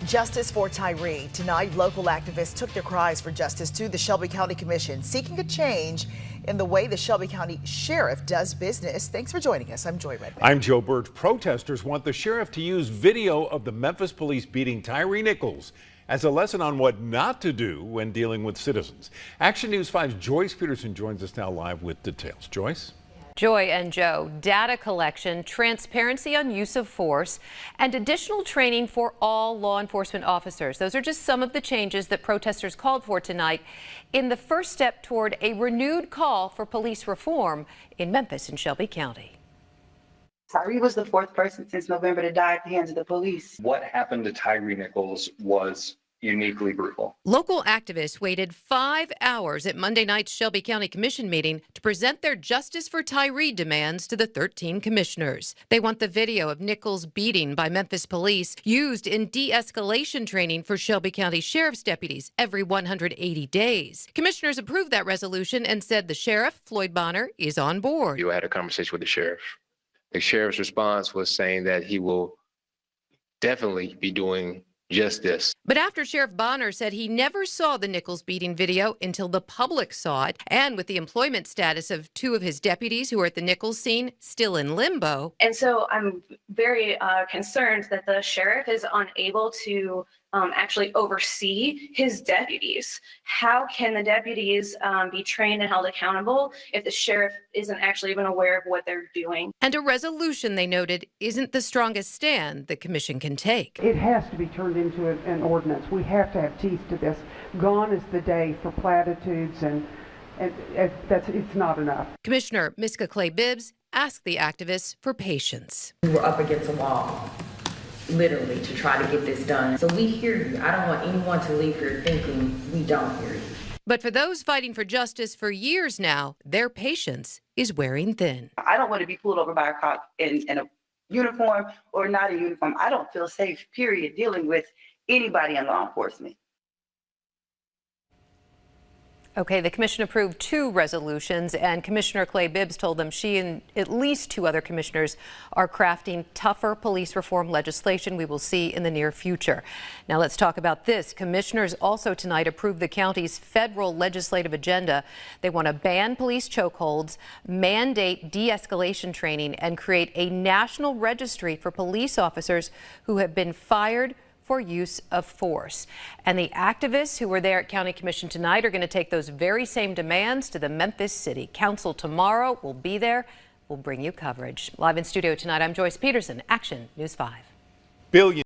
Justice for Tyre. Tonight, local activists took their cries for justice to the Shelby County Commission, seeking a change in the way the Shelby County Sheriff does business. Thanks for joining us. I'm Joy Redman. I'm Joe Birch. Protesters want the sheriff to use video of the Memphis police beating Tyre Nichols as a lesson on what not to do when dealing with citizens. Action News 5's Joyce Peterson joins us now live with details. Joyce? Joy and Joe, data collection, transparency on use of force, and additional training for all law enforcement officers. Those are just some of the changes that protesters called for tonight in the first step toward a renewed call for police reform in Memphis and Shelby County. Tyre was the fourth person since November to die at the hands of the police. What happened to Tyre Nichols was uniquely brutal. Local activists waited 5 hours at Monday night's Shelby County Commission meeting to present their Justice for Tyre demands to the 13 commissioners. They want the video of Nichols' beating by Memphis police used in de-escalation training for Shelby County Sheriff's deputies every 180 days. Commissioners approved that resolution and said the sheriff, Floyd Bonner, is on board. You had a conversation with the sheriff. The sheriff's response was saying that he will definitely be doing just this. But after Sheriff Bonner said he never saw the Nichols beating video until the public saw it, and with the employment status of two of his deputies who are at the Nichols scene still in limbo. And so I'm very concerned that the sheriff is unable to actually oversee his deputies. How can the deputies be trained and held accountable if the sheriff isn't actually even aware of what they're doing? And a resolution, they noted, isn't the strongest stand the commission can take. It has to be turned into an ordinance. We have to have teeth to this. Gone is the day for platitudes, and it's not enough. Commissioner Miska Clay-Bibbs asked the activists for patience. We were up against a wall, literally, to try to get this done. So we hear you. I don't want anyone to leave here thinking we don't hear you. But for those fighting for justice for years now, their patience is wearing thin. I don't want to be pulled over by a cop in a uniform or not a uniform. I don't feel safe, period, dealing with anybody in law enforcement. Okay, the commission approved 2 resolutions, and Commissioner Clay-Bibbs told them she and at least 2 other commissioners are crafting tougher police reform legislation we will see in the near future. Now let's talk about this. Commissioners also tonight approved the county's federal legislative agenda. They want to ban police chokeholds, mandate de-escalation training, and create a national registry for police officers who have been fired for use of force. And the activists who were there at County Commission tonight are going to take those very same demands to the Memphis City Council tomorrow. We'll be there. We'll bring you coverage. Live in studio tonight, I'm Joyce Peterson, Action News 5. Billion